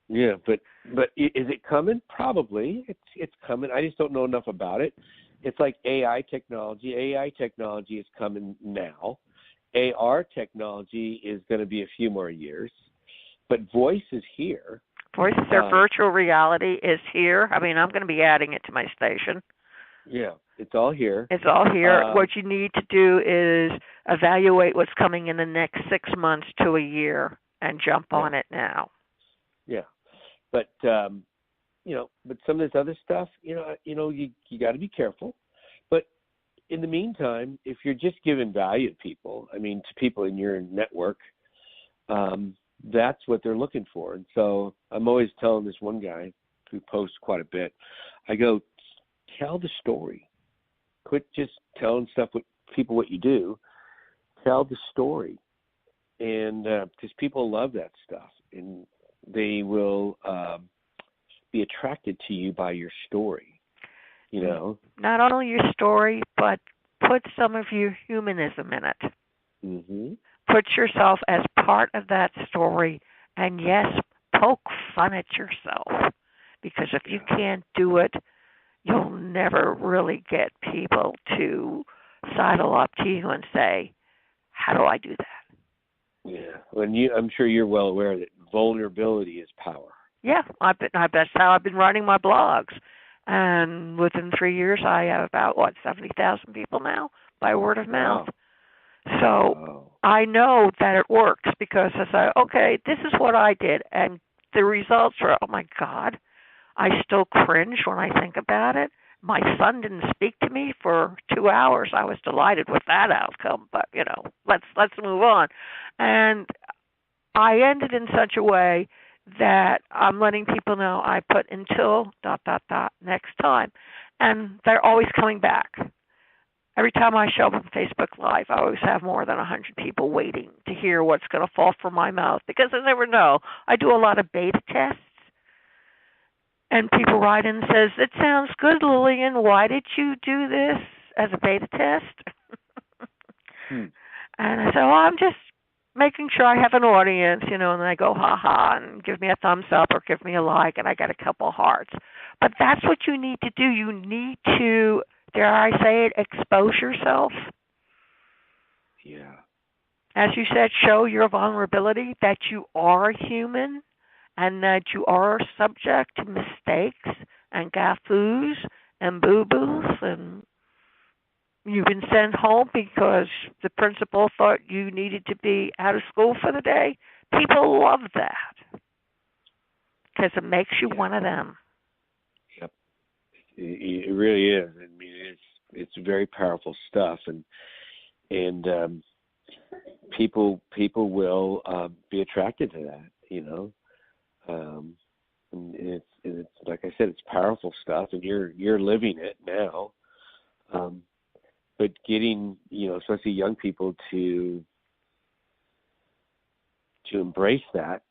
Yeah, but is it coming? Probably. It's coming. I just don't know enough about it. It's like AI technology. AI technology is coming now. AR technology is going to be a few more years. But voice is here. Voice is their virtual reality is here. I mean, I'm going to be adding it to my station. Yeah, it's all here. It's all here. What you need to do is evaluate what's coming in the next 6 months to a year and jump on it now. Yeah, but but some of this other stuff, you got to be careful. But in the meantime, if you're just giving value to people, to people in your network, that's what they're looking for. And so I'm always telling this one guy who posts quite a bit, I go, tell the story. Quit just telling people what you do. Tell the story. And because people love that stuff. And they will be attracted to you by your story, Not only your story, but put some of your humanism in it. Mm-hmm. Put yourself as part of that story, and yes, poke fun at yourself. Because if you can't do it, you'll never really get people to sidle up to you and say, how do I do that? Yeah, I'm sure you're well aware that vulnerability is power. Yeah, that's how I've been writing my blogs. And within 3 years, I have about, 70,000 people now by word of mouth. Wow. So I know that it works because I say, okay, this is what I did. And the results are, oh, my God, I still cringe when I think about it. My son didn't speak to me for 2 hours. I was delighted with that outcome, but, let's move on. And I ended in such a way that I'm letting people know I put until ... next time. And they're always coming back. Every time I show up on Facebook Live, I always have more than 100 people waiting to hear what's going to fall from my mouth because I never know. I do a lot of beta tests, and people write in and says, "It sounds good, Lillian. Why did you do this as a beta test?" And I say, "Well, I'm just making sure I have an audience, and then I go, ha ha, and give me a thumbs up or give me a like, and I get a couple hearts." But that's what you need to do. You need to, dare I say it, expose yourself. Yeah. As you said, show your vulnerability, that you are human and that you are subject to mistakes and gaffoos and boo-boos, and you've been sent home because the principal thought you needed to be out of school for the day. People love that because it makes you one of them. Yep. It really is. I mean, it's very powerful stuff, and people will be attracted to that, and it's like I said, it's powerful stuff, and you're living it now. But getting, especially young people to embrace that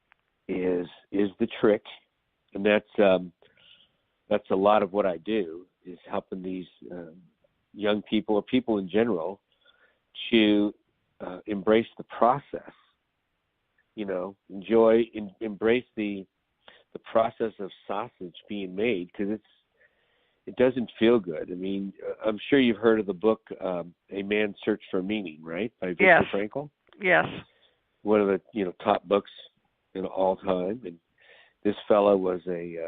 is the trick, and that's a lot of what I do, is helping these young people or people in general to embrace the process. Embrace the process of sausage being made, because it doesn't feel good. I mean, I'm sure you've heard of the book A Man's Search for Meaning, right, by Viktor Frankl? Yes. One of the top books in all time. And this fellow was a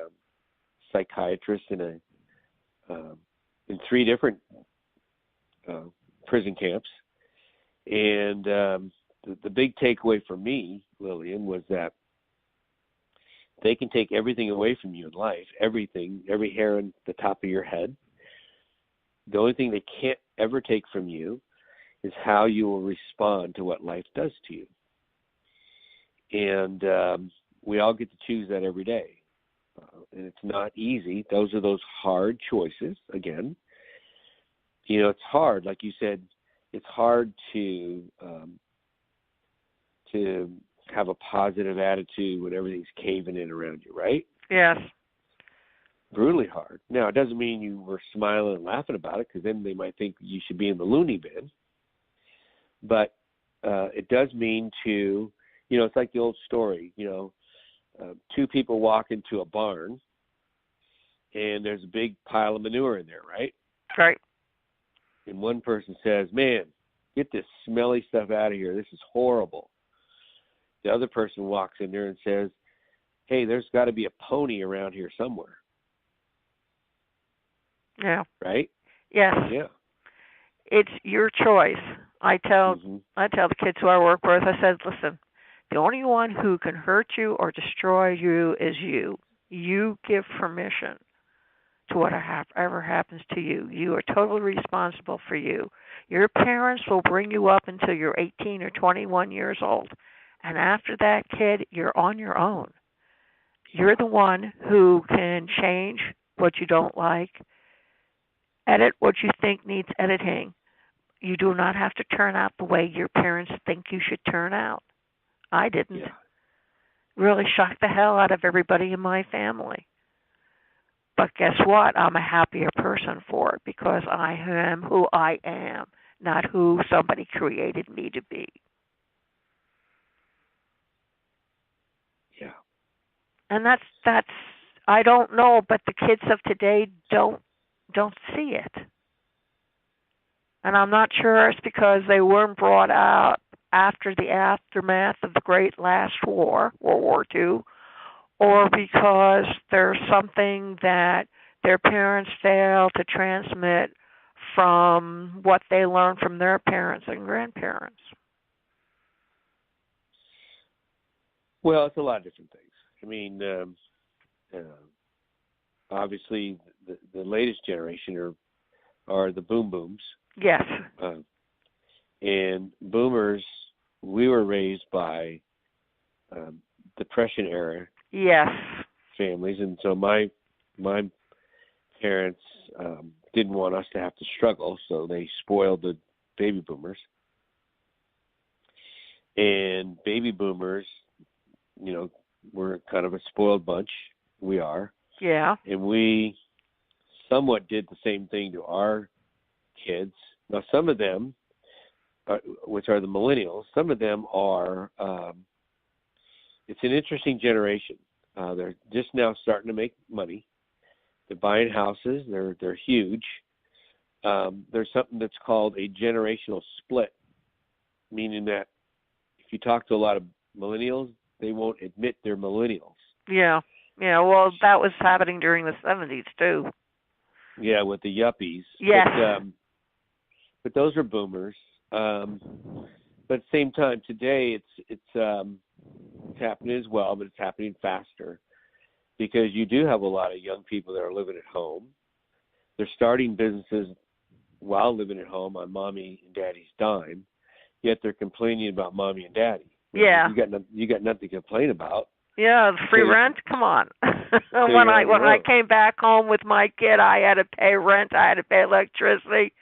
psychiatrist in in 3 different prison camps. And the big takeaway for me, Lillian, was that they can take everything away from you in life, everything, every hair on the top of your head. The only thing they can't ever take from you is how you will respond to what life does to you. And we all get to choose that every day. And it's not easy. Those are those hard choices, again. It's hard. Like you said, it's hard to have a positive attitude when everything's caving in around you, right? Yes. Brutally hard. Now, it doesn't mean you were smiling and laughing about it, because then they might think you should be in the loony bin. But it does mean to, it's like the old story, 2 people walk into a barn, and there's a big pile of manure in there, right? Right. And one person says, "Man, get this smelly stuff out of here. This is horrible." The other person walks in there and says, "Hey, there's got to be a pony around here somewhere." Yeah. Right? Yes. Yeah. It's your choice. I tell the kids who I work with, I said, listen, the only one who can hurt you or destroy you is you. You give permission to whatever happens to you. You are totally responsible for you. Your parents will bring you up until you're 18 or 21 years old. And after that, kid, you're on your own. You're the one who can change what you don't like, edit what you think needs editing. You do not have to turn out the way your parents think you should turn out. I didn't. Yeah. Really shocked the hell out of everybody in my family. But guess what? I'm a happier person for it, because I am who I am, not who somebody created me to be. Yeah. And that's I don't know, but the kids of today don't see it. And I'm not sure it's because they weren't brought out after the aftermath of the great last war, World War II, or because there's something that their parents failed to transmit from what they learned from their parents and grandparents. Well, it's a lot of different things. I mean, obviously, the latest generation are the boom booms. Yes. And boomers, we were raised by Depression era. Yes. Families, and so my parents didn't want us to have to struggle, so they spoiled the baby boomers. And baby boomers, we're kind of a spoiled bunch. We are. Yeah. And we somewhat did the same thing to our kids. Now, some of them, which are the millennials, some of them are, it's an interesting generation. They're just now starting to make money. They're buying houses. They're huge. There's something that's called a generational split, meaning that if you talk to a lot of millennials, they won't admit they're millennials. Yeah. Yeah, well, that was happening during the 70s, too. Yeah, with the yuppies. Yes. But those are boomers. But at the same time, today it's happening as well, but it's happening faster because you do have a lot of young people that are living at home. They're starting businesses while living at home on mommy and daddy's dime, yet they're complaining about mommy and daddy. Yeah. You got nothing to complain about. Yeah, free rent. Come on. When I came back home with my kid, I had to pay rent. I had to pay electricity.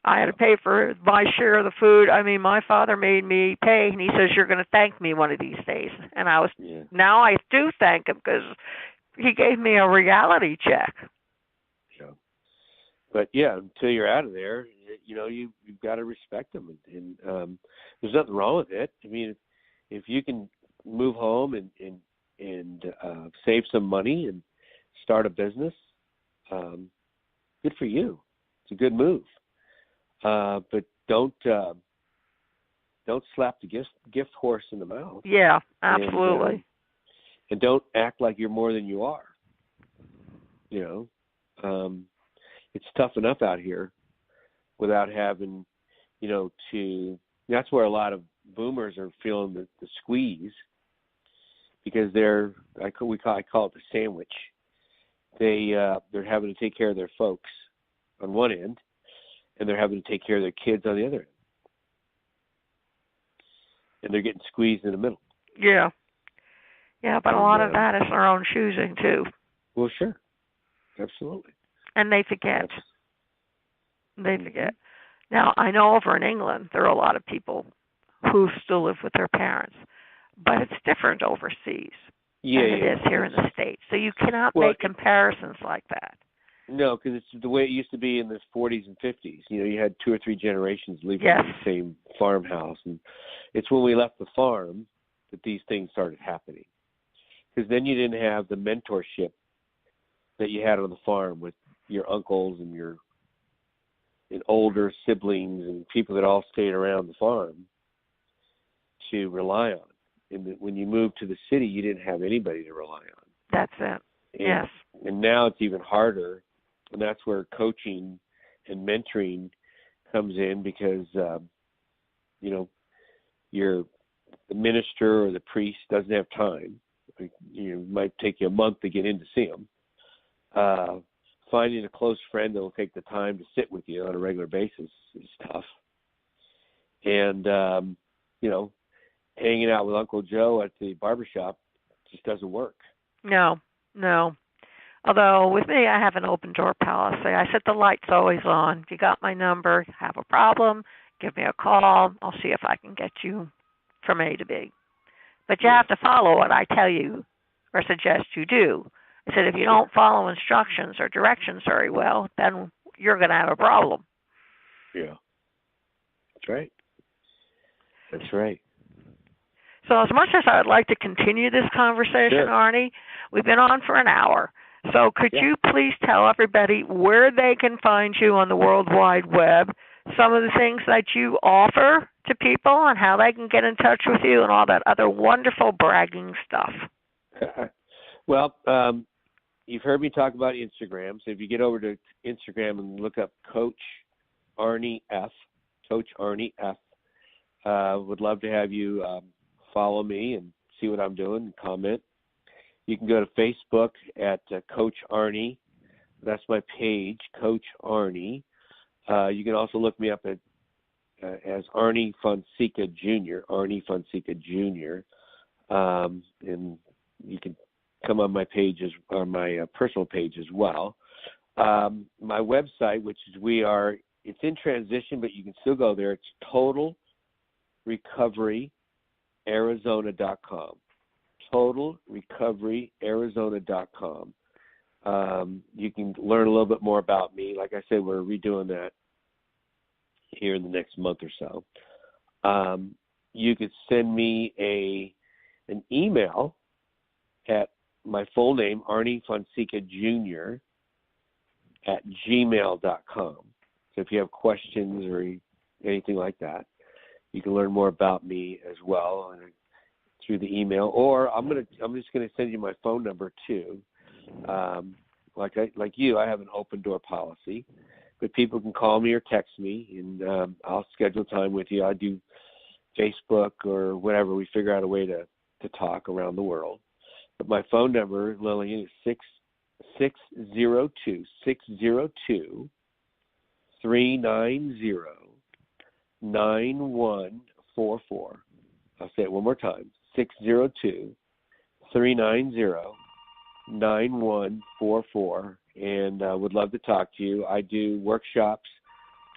I had to pay for my share of the food. I mean, my father made me pay, and he says, "You're going to thank me one of these days." And now I do thank him because he gave me a reality check. Yeah. But yeah, until you're out of there, you've got to respect them, and there's nothing wrong with it. I mean, if you can move home and save some money and start a business, good for you. It's a good move. But don't slap the gift horse in the mouth. Yeah, absolutely. And don't act like you're more than you are. It's tough enough out here without having, to. That's where a lot of boomers are feeling the squeeze because I call it the sandwich. They're having to take care of their folks on one end, and they're having to take care of their kids on the other end. And they're getting squeezed in the middle. Yeah. Yeah, but a lot of that is their own choosing, too. Well, sure. Absolutely. And they forget. They forget. Now, I know over in England, there are a lot of people who still live with their parents, but it's different overseas than it is here in the States. So you cannot make comparisons like that. No, because it's the way it used to be in the 40s and 50s. You had 2 or 3 generations living in the same farmhouse. And it's when we left the farm that these things started happening. Because then you didn't have the mentorship that you had on the farm with your uncles and your older siblings and people that all stayed around the farm to rely on. And when you moved to the city, you didn't have anybody to rely on. That's it. Yes. And now it's even harder. And that's where coaching and mentoring comes in because, the minister or the priest doesn't have time. It might take you a month to get in to see them. Finding a close friend that will take the time to sit with you on a regular basis is tough. And, hanging out with Uncle Joe at the barbershop just doesn't work. No. Although with me, I have an open door policy. I said the light's always on. If you got my number, have a problem, give me a call. I'll see if I can get you from A to B. But you have to follow what I tell you or suggest you do. I said if you don't follow instructions or directions very well, then you're going to have a problem. Yeah. That's right. That's right. So as much as I'd like to continue this conversation, Arnie, we've been on for an hour. So could you please tell everybody where they can find you on the World Wide Web, some of the things that you offer to people and how they can get in touch with you and all that other wonderful bragging stuff? Well, you've heard me talk about Instagram. So if you get over to Instagram and look up Coach Arnie F, Coach Arnie F, would love to have you follow me and see what I'm doing and comment. You can go to Facebook at Coach Arnie. That's my page, Coach Arnie. You can also look me up at as arnie-fonseca-jr, arnie-fonseca-jr. And you can come on my pages or my personal page as well. my website, which is it's in transition, but you can still go there. It's totalrecoveryarizona.com. totalrecoveryarizona.com. You can learn a little bit more about me. Like I said, we're redoing that here in the next month or so. You could send me an email at my full name, arnie-fonseca-jr, at gmail.com. So if you have questions or anything like that, you can learn more about me as well through the email. Or I'm just gonna send you my phone number too. Like you, I have an open door policy, but people can call me or text me, and I'll schedule time with you. I do Facebook or whatever. We figure out a way to talk around the world. But my phone number, Lillian, is 602-602-390-9144. I'll say it one more time, 602-390-9144, and I would love to talk to you. I do workshops,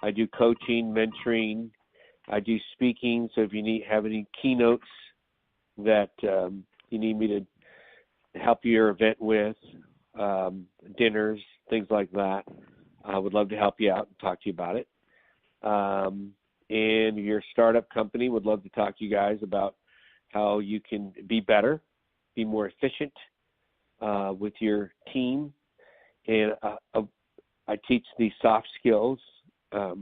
I do coaching, mentoring, I do speaking, so if you have any keynotes that you need me to help your event with, dinners, things like that, I would love to help you out and talk to you about it. And your startup company, would love to talk to you guys about how you can be better, be more efficient with your team. And I teach these soft skills, the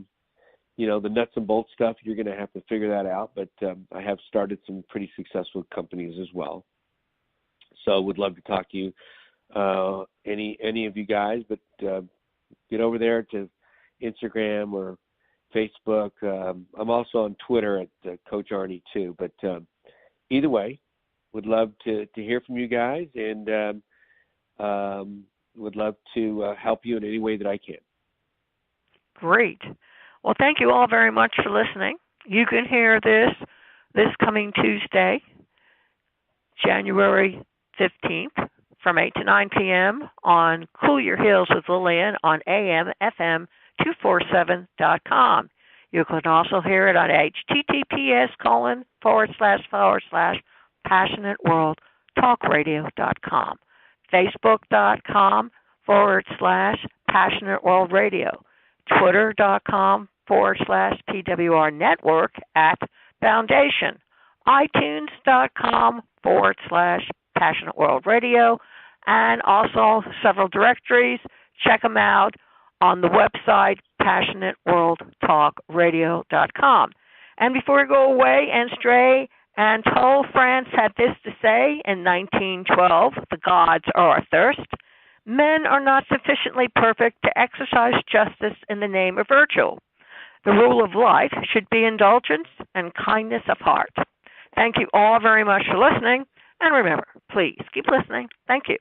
nuts and bolts stuff. You're going to have to figure that out, but I have started some pretty successful companies as well. So would love to talk to you, any of you guys, but get over there to Instagram or Facebook. I'm also on Twitter at Coach Arnie too, but either way, would love to hear from you guys, and would love to help you in any way that I can. Great. Well, thank you all very much for listening. You can hear this coming Tuesday, January 15th, from 8 to 9 p.m. on Cool Your Heels with Lillian on AM/FM247.com. You can also hear it on https://passionateworldtalkradio.com, facebook.com/passionateworldradio, twitter.com/PWR Network at Foundation, iTunes.com/Passionate World Radio, and also several directories. Check them out on the website, PassionateWorldTalkRadio.com. And before we go away, Anstré and Toll France had this to say in 1912, the gods are athirst. Men are not sufficiently perfect to exercise justice in the name of virtue. The rule of life should be indulgence and kindness of heart. Thank you all very much for listening. And remember, please keep listening. Thank you.